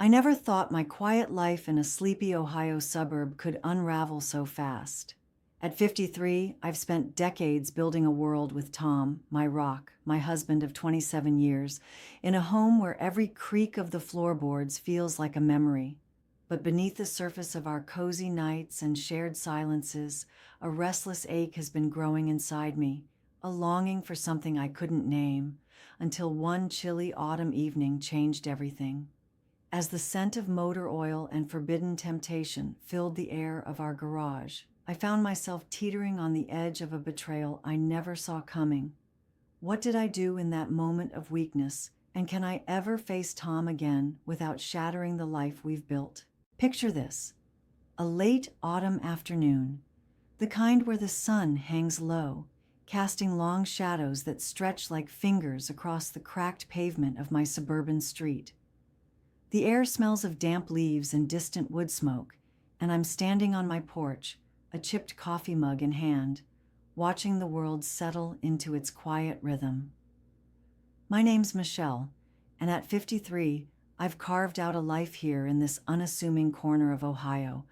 I never thought my quiet life in a sleepy Ohio suburb could unravel so fast. At 53, I've spent decades building a world with Tom, my rock, my husband of 27 years, in a home where every creak of the floorboards feels like a memory. But beneath the surface of our cozy nights and shared silences, a restless ache has been growing inside me, a longing for something I couldn't name, until one chilly autumn evening changed everything. As the scent of motor oil and forbidden temptation filled the air of our garage, I found myself teetering on the edge of a betrayal I never saw coming. What did I do in that moment of weakness, and can I ever face Tom again without shattering the life we've built? Picture this: a late autumn afternoon, the kind where the sun hangs low, casting long shadows that stretch like fingers across the cracked pavement of my suburban street. The air smells of damp leaves and distant wood smoke, and I'm standing on my porch, a chipped coffee mug in hand, watching the world settle into its quiet rhythm. My name's Michelle, and at 53, I've carved out a life here in this unassuming corner of Ohio,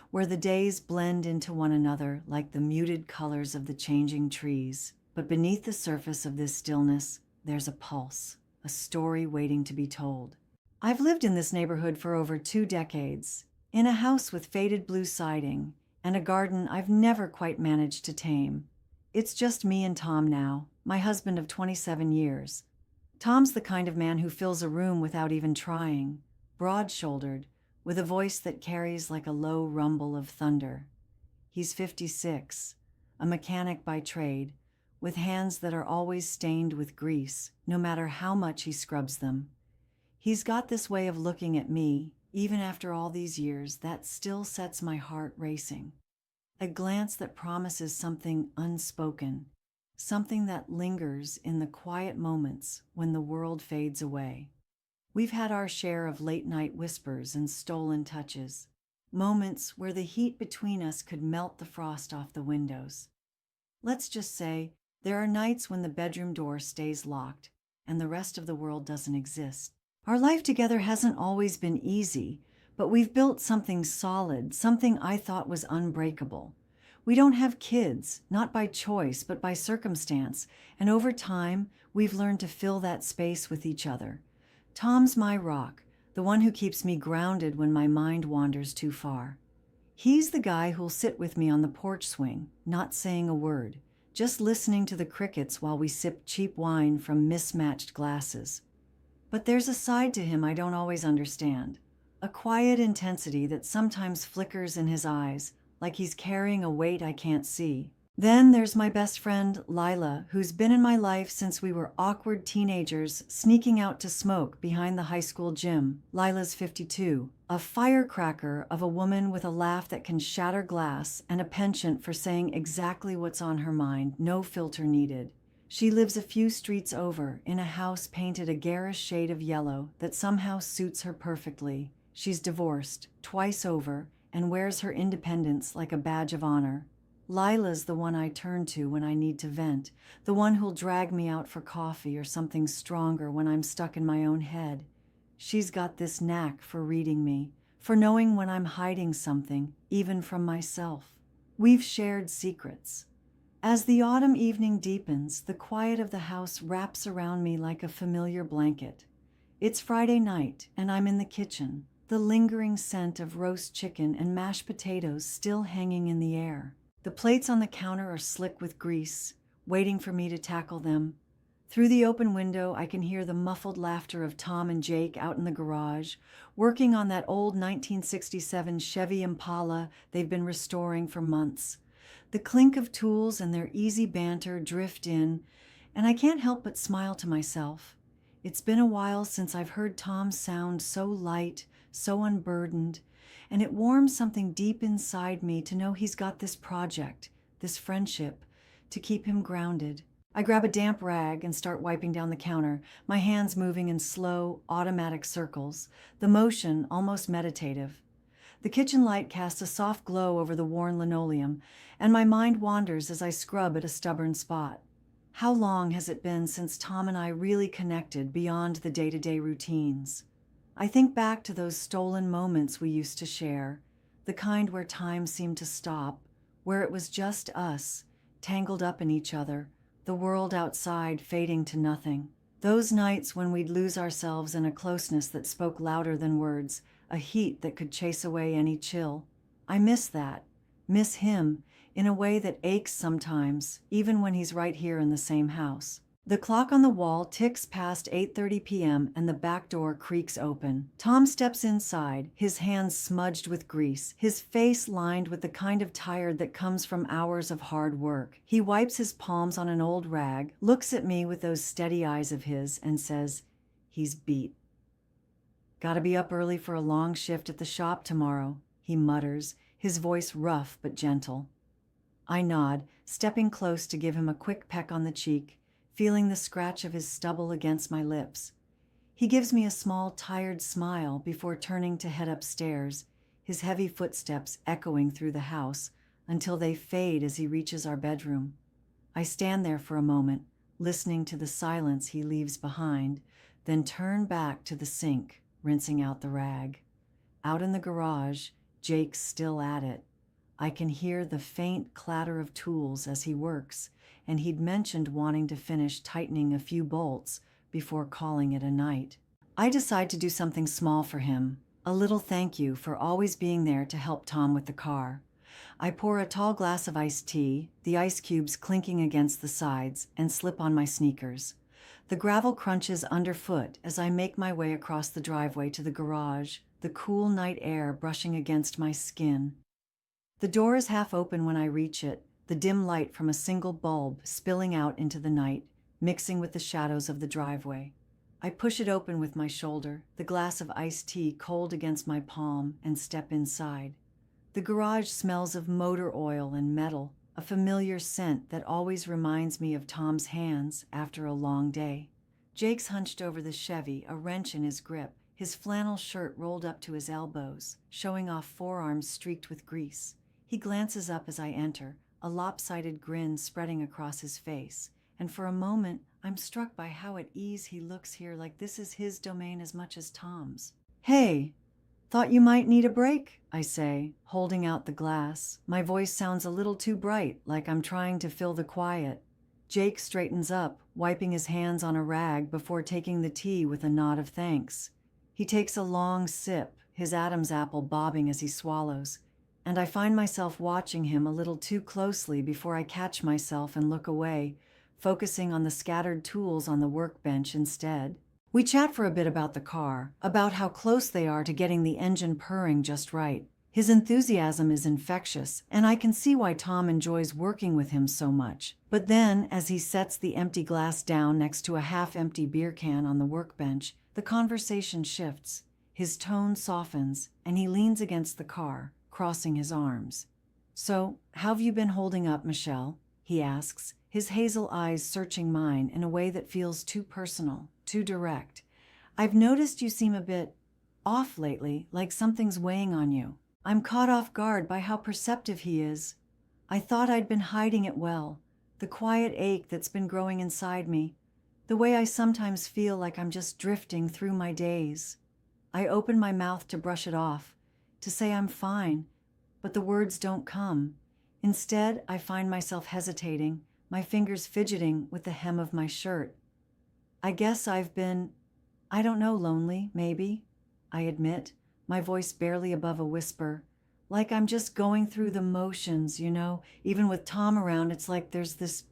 where the days blend into one another like the muted colors of the changing trees. But beneath the surface of this stillness, there's a pulse, a story waiting to be told. I've lived in this neighborhood for over 2 decades, in a house with faded blue siding and a garden I've never quite managed to tame. It's just me and Tom now, my husband of 27 years. Tom's the kind of man who fills a room without even trying, broad-shouldered, with a voice that carries like a low rumble of thunder. He's 56, a mechanic by trade, with hands that are always stained with grease, no matter how much he scrubs them. He's got this way of looking at me, even after all these years, that still sets my heart racing. A glance that promises something unspoken, something that lingers in the quiet moments when the world fades away. We've had our share of late-night whispers and stolen touches, moments where the heat between us could melt the frost off the windows. Let's just say there are nights when the bedroom door stays locked and the rest of the world doesn't exist. Our life together hasn't always been easy, but we've built something solid, something I thought was unbreakable. We don't have kids, not by choice, but by circumstance, and over time, we've learned to fill that space with each other. Tom's my rock, the one who keeps me grounded when my mind wanders too far. He's the guy who'll sit with me on the porch swing, not saying a word, just listening to the crickets while we sip cheap wine from mismatched glasses. But there's a side to him I don't always understand, a quiet intensity that sometimes flickers in his eyes, like he's carrying a weight I can't see. Then there's my best friend, Lila, who's been in my life since we were awkward teenagers sneaking out to smoke behind the high school gym. Lila's 52, a firecracker of a woman with a laugh that can shatter glass and a penchant for saying exactly what's on her mind, no filter needed. She lives a few streets over, in a house painted a garish shade of yellow that somehow suits her perfectly. She's divorced, twice over, and wears her independence like a badge of honor. Lila's the one I turn to when I need to vent, the one who'll drag me out for coffee or something stronger when I'm stuck in my own head. She's got this knack for reading me, for knowing when I'm hiding something, even from myself. We've shared secrets. As the autumn evening deepens, the quiet of the house wraps around me like a familiar blanket. It's Friday night, and I'm in the kitchen, the lingering scent of roast chicken and mashed potatoes still hanging in the air. The plates on the counter are slick with grease, waiting for me to tackle them. Through the open window, I can hear the muffled laughter of Tom and Jake out in the garage, working on that old 1967 Chevy Impala they've been restoring for months. The clink of tools and their easy banter drift in, and I can't help but smile to myself. It's been a while since I've heard Tom sound so light, so unburdened, and it warms something deep inside me to know he's got this project, this friendship, to keep him grounded. I grab a damp rag and start wiping down the counter, my hands moving in slow, automatic circles, the motion almost meditative. The kitchen light casts a soft glow over the worn linoleum, and my mind wanders as I scrub at a stubborn spot. How long has it been since Tom and I really connected beyond the day-to-day routines? I think back to those stolen moments we used to share, the kind where time seemed to stop, where it was just us, tangled up in each other, the world outside fading to nothing. Those nights when we'd lose ourselves in a closeness that spoke louder than words, a heat that could chase away any chill. I miss that, miss him, in a way that aches sometimes, even when he's right here in the same house. The clock on the wall ticks past 8:30 p.m. and the back door creaks open. Tom steps inside, his hands smudged with grease, his face lined with the kind of tired that comes from hours of hard work. He wipes his palms on an old rag, looks at me with those steady eyes of his, and says, "He's beat. Gotta be up early for a long shift at the shop tomorrow," he mutters, his voice rough but gentle. I nod, stepping close to give him a quick peck on the cheek, feeling the scratch of his stubble against my lips. He gives me a small, tired smile before turning to head upstairs, his heavy footsteps echoing through the house until they fade as he reaches our bedroom. I stand there for a moment, listening to the silence he leaves behind, then turn back to the sink, rinsing out the rag. Out in the garage, Jake's still at it. I can hear the faint clatter of tools as he works, and he'd mentioned wanting to finish tightening a few bolts before calling it a night. I decide to do something small for him, a little thank you for always being there to help Tom with the car. I pour a tall glass of iced tea, the ice cubes clinking against the sides, and slip on my sneakers. The gravel crunches underfoot as I make my way across the driveway to the garage, the cool night air brushing against my skin. The door is half open when I reach it, the dim light from a single bulb spilling out into the night, mixing with the shadows of the driveway. I push it open with my shoulder, the glass of iced tea cold against my palm, and step inside. The garage smells of motor oil and metal, a familiar scent that always reminds me of Tom's hands after a long day. Jake's hunched over the Chevy, a wrench in his grip, his flannel shirt rolled up to his elbows, showing off forearms streaked with grease. He glances up as I enter, a lopsided grin spreading across his face, and for a moment I'm struck by how at ease he looks here, like this is his domain as much as Tom's. "Hey, thought you might need a break," I say, holding out the glass. My voice sounds a little too bright, like I'm trying to fill the quiet. Jake straightens up, wiping his hands on a rag before taking the tea with a nod of thanks. He takes a long sip, his Adam's apple bobbing as he swallows, and I find myself watching him a little too closely before I catch myself and look away, focusing on the scattered tools on the workbench instead. We chat for a bit about the car, about how close they are to getting the engine purring just right. His enthusiasm is infectious, and I can see why Tom enjoys working with him so much. But then, as he sets the empty glass down next to a half-empty beer can on the workbench, the conversation shifts. His tone softens, and he leans against the car, crossing his arms. "So, how've you been holding up, Michelle?" he asks, his hazel eyes searching mine in a way that feels too personal, too direct. "I've noticed you seem a bit off lately, like something's weighing on you." I'm caught off guard by how perceptive he is. I thought I'd been hiding it well, the quiet ache that's been growing inside me, the way I sometimes feel like I'm just drifting through my days. I open my mouth to brush it off, to say I'm fine, but the words don't come. Instead, I find myself hesitating, my fingers fidgeting with the hem of my shirt. "I guess I've been, I don't know, lonely, maybe," I admit, my voice barely above a whisper. Like I'm just going through the motions, Even with Tom around, it's like there's this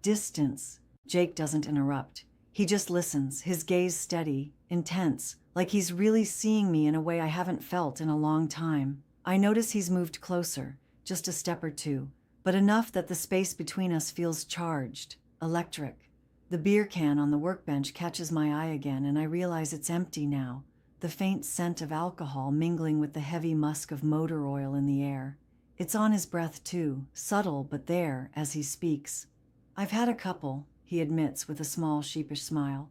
distance. Jake doesn't interrupt. He just listens, his gaze steady, intense, like he's really seeing me in a way I haven't felt in a long time. I notice he's moved closer, just a step or two, but enough that the space between us feels charged, electric. The beer can on the workbench catches my eye again, and I realize it's empty now, the faint scent of alcohol mingling with the heavy musk of motor oil in the air. It's on his breath too, subtle but there as he speaks. "I've had a couple," he admits with a small sheepish smile.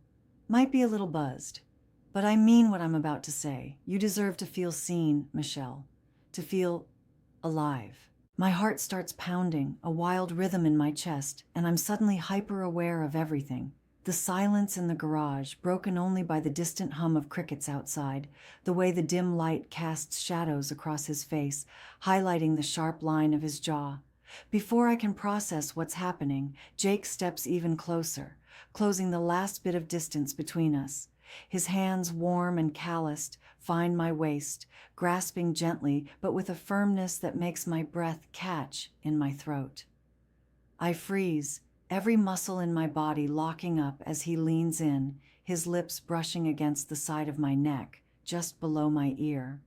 "Might be a little buzzed. But I mean what I'm about to say. You deserve to feel seen, Michelle. To feel alive." My heart starts pounding, a wild rhythm in my chest, and I'm suddenly hyper-aware of everything. The silence in the garage, broken only by the distant hum of crickets outside, the way the dim light casts shadows across his face, highlighting the sharp line of his jaw. Before I can process what's happening, Jake steps even closer, closing the last bit of distance between us. His hands, warm and calloused, find my waist, grasping gently but with a firmness that makes my breath catch in my throat. I freeze, every muscle in my body locking up as he leans in, his lips brushing against the side of my neck, just below my ear.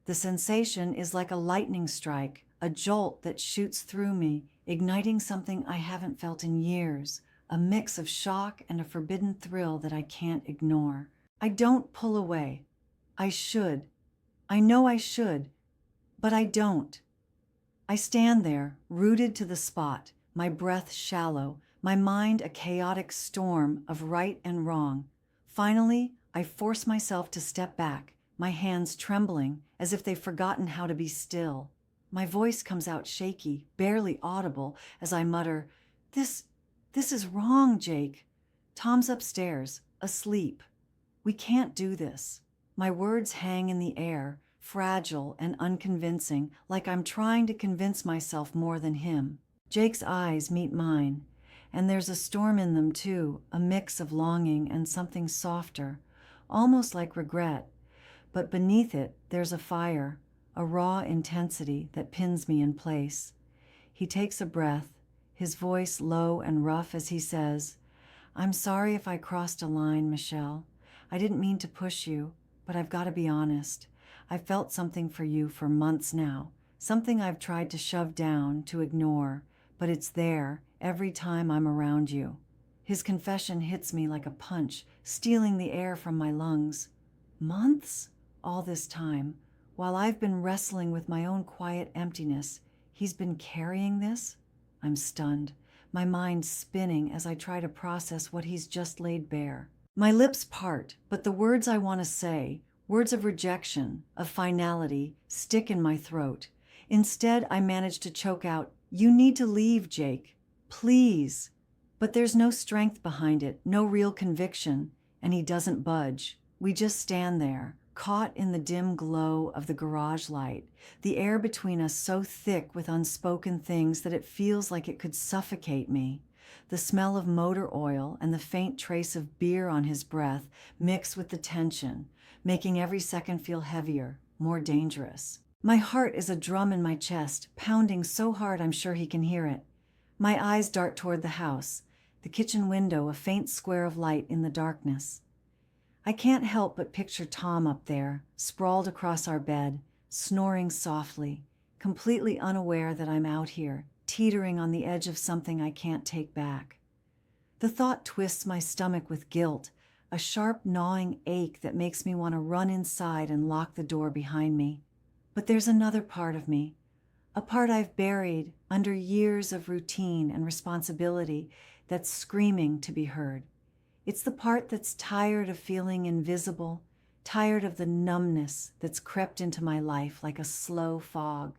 The sensation is like a lightning strike, a jolt that shoots through me, igniting something I haven't felt in years, a mix of shock and a forbidden thrill that I can't ignore. I don't pull away. I should. I know I should, but I don't. I stand there, rooted to the spot, my breath shallow, my mind a chaotic storm of right and wrong. Finally, I force myself to step back, my hands trembling as if they've forgotten how to be still. My voice comes out shaky, barely audible, as I mutter, This is wrong, Jake. Tom's upstairs, asleep. We can't do this." My words hang in the air, fragile and unconvincing, like I'm trying to convince myself more than him. Jake's eyes meet mine, and there's a storm in them too, a mix of longing and something softer, almost like regret. But beneath it, there's a fire, a raw intensity that pins me in place. He takes a breath, his voice low and rough as he says, "I'm sorry if I crossed a line, Michelle. I didn't mean to push you, but I've got to be honest. I've felt something for you for months now, something I've tried to shove down, to ignore, but it's there every time I'm around you." His confession hits me like a punch, stealing the air from my lungs. Months? All this time, while I've been wrestling with my own quiet emptiness, he's been carrying this? I'm stunned, my mind spinning as I try to process what he's just laid bare. My lips part, but the words I want to say, words of rejection, of finality, stick in my throat. Instead, I manage to choke out, "You need to leave, Jake. Please." But there's no strength behind it, no real conviction, and he doesn't budge. We just stand there, caught in the dim glow of the garage light, the air between us so thick with unspoken things that it feels like it could suffocate me. The smell of motor oil and the faint trace of beer on his breath mix with the tension, making every second feel heavier, more dangerous. My heart is a drum in my chest, pounding so hard I'm sure he can hear it. My eyes dart toward the house, the kitchen window a faint square of light in the darkness. I can't help but picture Tom up there, sprawled across our bed, snoring softly, completely unaware that I'm out here, teetering on the edge of something I can't take back. The thought twists my stomach with guilt, a sharp gnawing ache that makes me want to run inside and lock the door behind me. But there's another part of me, a part I've buried under years of routine and responsibility that's screaming to be heard. It's the part that's tired of feeling invisible, tired of the numbness that's crept into my life like a slow fog.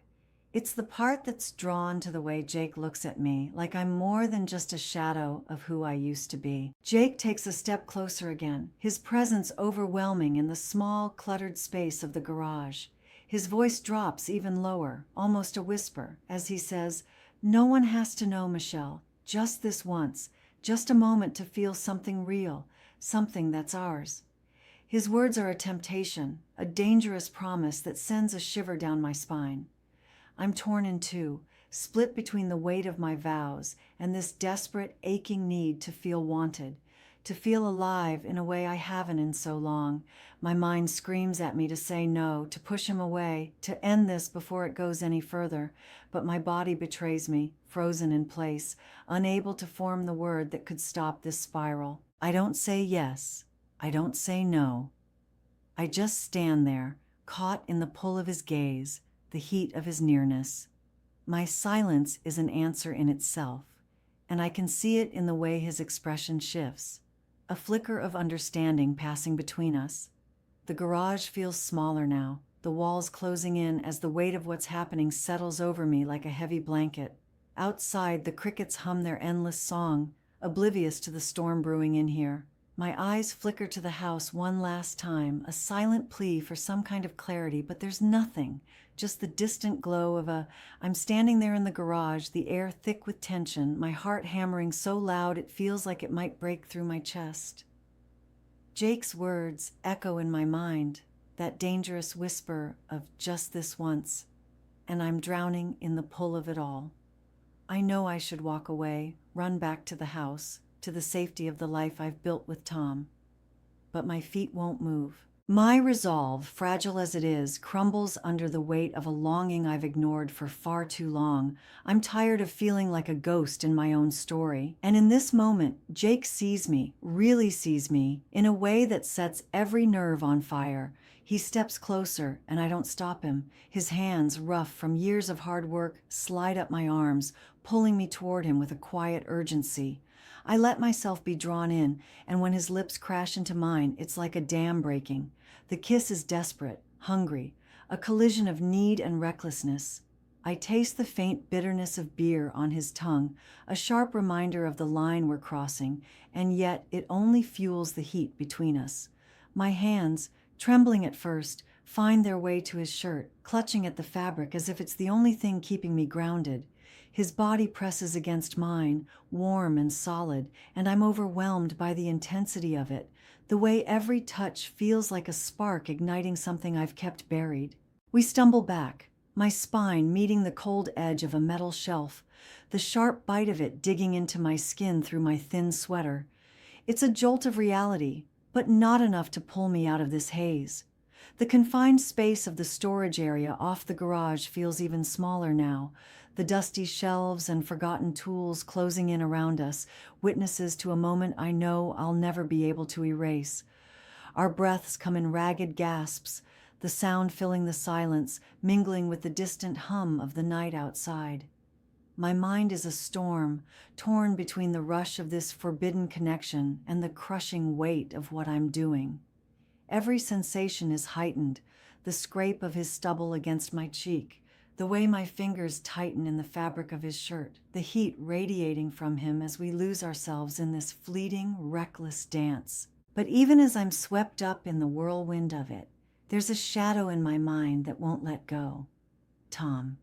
It's the part that's drawn to the way Jake looks at me, like I'm more than just a shadow of who I used to be. Jake takes a step closer again, his presence overwhelming in the small, cluttered space of the garage. His voice drops even lower, almost a whisper, as he says, "No one has to know, Michelle, just this once. Just a moment to feel something real, something that's ours." His words are a temptation, a dangerous promise that sends a shiver down my spine. I'm torn in two, split between the weight of my vows and this desperate, aching need to feel wanted, to feel alive in a way I haven't in so long. My mind screams at me to say no, to push him away, to end this before it goes any further, but my body betrays me, frozen in place, unable to form the word that could stop this spiral. I don't say yes. I don't say no. I just stand there, caught in the pull of his gaze, the heat of his nearness. My silence is an answer in itself, and I can see it in the way his expression shifts, a flicker of understanding passing between us. The garage feels smaller now, the walls closing in as the weight of what's happening settles over me like a heavy blanket. Outside, the crickets hum their endless song, oblivious to the storm brewing in here. My eyes flicker to the house one last time, a silent plea for some kind of clarity, but there's nothing, just the distant glow of I'm standing there in the garage, the air thick with tension, my heart hammering so loud it feels like it might break through my chest. Jake's words echo in my mind, that dangerous whisper of just this once, and I'm drowning in the pull of it all. I know I should walk away, run back to the house, to the safety of the life I've built with Tom. But my feet won't move. My resolve, fragile as it is, crumbles under the weight of a longing I've ignored for far too long. I'm tired of feeling like a ghost in my own story. And in this moment, Jake sees me, really sees me, in a way that sets every nerve on fire. He steps closer, and I don't stop him. His hands, rough from years of hard work, slide up my arms, pulling me toward him with a quiet urgency. I let myself be drawn in, and when his lips crash into mine, it's like a dam breaking. The kiss is desperate, hungry, a collision of need and recklessness. I taste the faint bitterness of beer on his tongue, a sharp reminder of the line we're crossing, and yet it only fuels the heat between us. My hands, trembling at first, find their way to his shirt, clutching at the fabric as if it's the only thing keeping me grounded. His body presses against mine, warm and solid, and I'm overwhelmed by the intensity of it, the way every touch feels like a spark igniting something I've kept buried. We stumble back, my spine meeting the cold edge of a metal shelf, the sharp bite of it digging into my skin through my thin sweater. It's a jolt of reality, but not enough to pull me out of this haze. The confined space of the storage area off the garage feels even smaller now, the dusty shelves and forgotten tools closing in around us, witnesses to a moment I know I'll never be able to erase. Our breaths come in ragged gasps, the sound filling the silence, mingling with the distant hum of the night outside. My mind is a storm, torn between the rush of this forbidden connection and the crushing weight of what I'm doing. Every sensation is heightened, the scrape of his stubble against my cheek, the way my fingers tighten in the fabric of his shirt, the heat radiating from him as we lose ourselves in this fleeting, reckless dance. But even as I'm swept up in the whirlwind of it, there's a shadow in my mind that won't let go. Tom,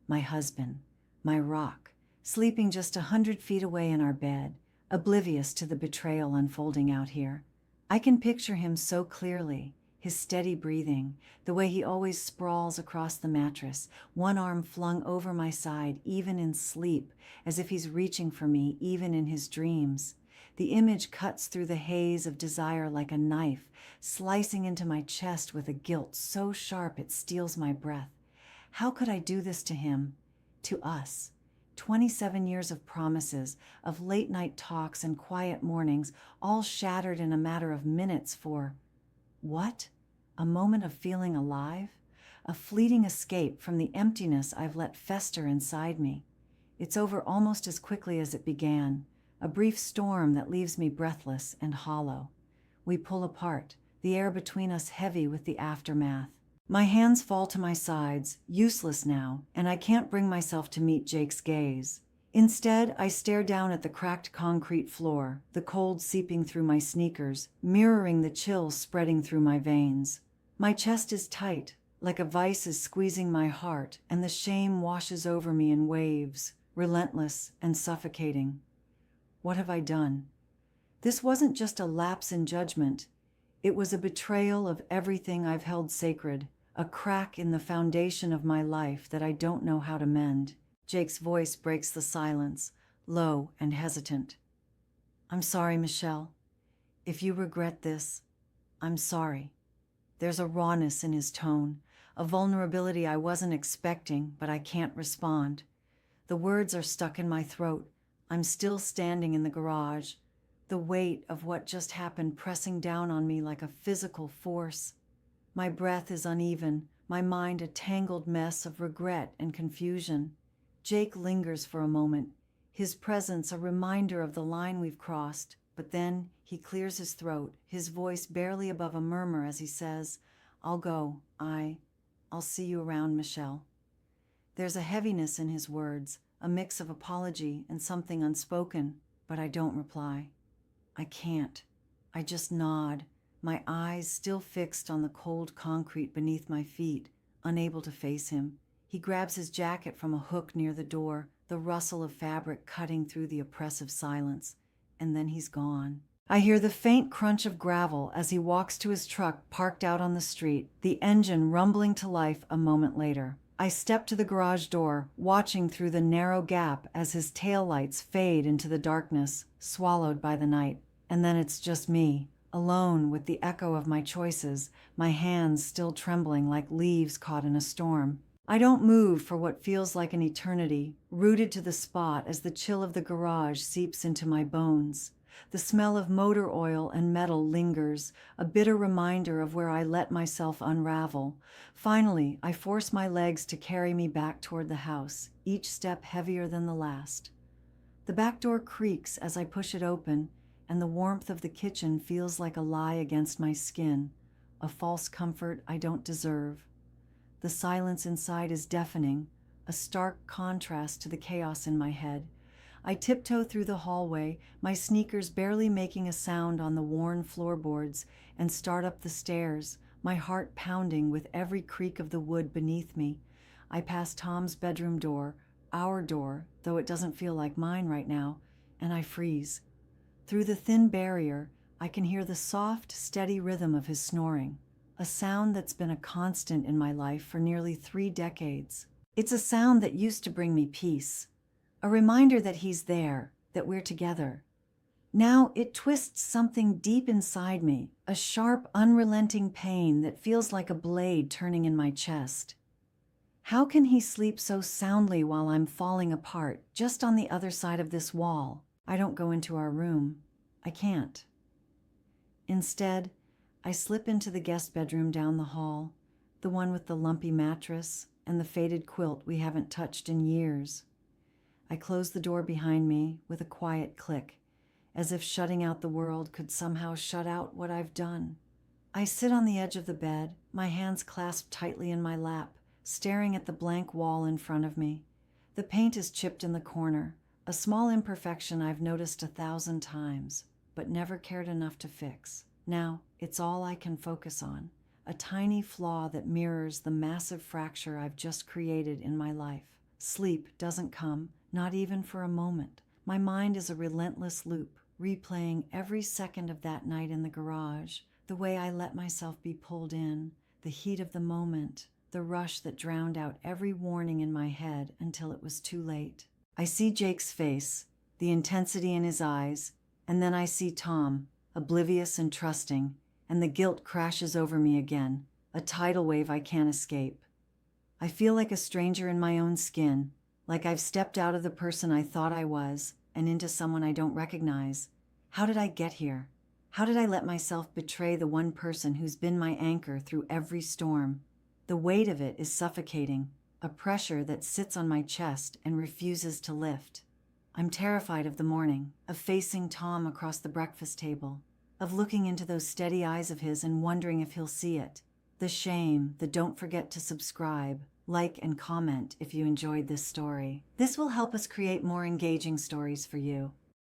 my husband, my rock, sleeping just 100 feet away in our bed, oblivious to the betrayal unfolding out here. I can picture him so clearly, his steady breathing, the way he always sprawls across the mattress, one arm flung over my side even in sleep, as if he's reaching for me even in his dreams. The image cuts through the haze of desire like a knife, slicing into my chest with a guilt so sharp it steals my breath. How could I do this to him? To us? 27 years of promises, of late-night talks and quiet mornings, all shattered in a matter of minutes for what? A moment of feeling alive? A fleeting escape from the emptiness I've let fester inside me. It's over almost as quickly as it began, a brief storm that leaves me breathless and hollow. We pull apart, the air between us heavy with the aftermath. My hands fall to my sides, useless now, and I can't bring myself to meet Jake's gaze. Instead, I stare down at the cracked concrete floor, the cold seeping through my sneakers, mirroring the chill spreading through my veins. My chest is tight, like a vice is squeezing my heart, and the shame washes over me in waves, relentless and suffocating. What have I done? This wasn't just a lapse in judgment. It was a betrayal of everything I've held sacred, a crack in the foundation of my life that I don't know how to mend. Jake's voice breaks the silence, low and hesitant. I'm sorry, Michelle. If you regret this, I'm sorry. There's a rawness in his tone, a vulnerability I wasn't expecting, but I can't respond. The words are stuck in my throat. I'm still standing in the garage, the weight of what just happened pressing down on me like a physical force. My breath is uneven, my mind a tangled mess of regret and confusion. Jake lingers for a moment, his presence a reminder of the line we've crossed, but then he clears his throat, his voice barely above a murmur as he says, I'll go. I'll see you around, Michelle. There's a heaviness in his words, a mix of apology and something unspoken. but I don't reply. I can't. I just nod, my eyes still fixed on the cold concrete beneath my feet, unable to face him. He grabs his jacket from a hook near the door, the rustle of fabric cutting through the oppressive silence, and then he's gone. I hear the faint crunch of gravel as he walks to his truck parked out on the street, the engine rumbling to life a moment later. I step to the garage door, watching through the narrow gap as his taillights fade into the darkness, swallowed by the night. And then it's just me, alone with the echo of my choices, my hands still trembling like leaves caught in a storm. I don't move for what feels like an eternity, rooted to the spot as the chill of the garage seeps into my bones. The smell of motor oil and metal lingers, a bitter reminder of where I let myself unravel. Finally, I force my legs to carry me back toward the house, each step heavier than the last. The back door creaks as I push it open, and the warmth of the kitchen feels like a lie against my skin, a false comfort I don't deserve. The silence inside is deafening, a stark contrast to the chaos in my head. I tiptoe through the hallway, my sneakers barely making a sound on the worn floorboards, and start up the stairs, my heart pounding with every creak of the wood beneath me. I pass Tom's bedroom door, our door, though it doesn't feel like mine right now, and I freeze. Through the thin barrier, I can hear the soft, steady rhythm of his snoring, a sound that's been a constant in my life for nearly 3 decades. It's a sound that used to bring me peace, a reminder that he's there, that we're together. Now it twists something deep inside me, a sharp, unrelenting pain that feels like a blade turning in my chest. How can he sleep so soundly while I'm falling apart, just on the other side of this wall? I don't go into our room. I can't. Instead, I slip into the guest bedroom down the hall, the one with the lumpy mattress and the faded quilt we haven't touched in years. I close the door behind me with a quiet click, as if shutting out the world could somehow shut out what I've done. I sit on the edge of the bed, my hands clasped tightly in my lap, staring at the blank wall in front of me. The paint is chipped in the corner, a small imperfection I've noticed 1,000 times, but never cared enough to fix. Now, it's all I can focus on, a tiny flaw that mirrors the massive fracture I've just created in my life. Sleep doesn't come, not even for a moment. My mind is a relentless loop, replaying every second of that night in the garage, the way I let myself be pulled in, the heat of the moment, the rush that drowned out every warning in my head until it was too late. I see Jake's face, the intensity in his eyes, and then I see Tom, oblivious and trusting, and the guilt crashes over me again, a tidal wave I can't escape. I feel like a stranger in my own skin, like I've stepped out of the person I thought I was and into someone I don't recognize. How did I get here? How did I let myself betray the one person who's been my anchor through every storm? The weight of it is suffocating, a pressure that sits on my chest and refuses to lift. I'm terrified of the morning, of facing Tom across the breakfast table, of looking into those steady eyes of his and wondering if he'll see it. The shame, the don't forget to subscribe, like, and comment if you enjoyed this story. This will help us create more engaging stories for you.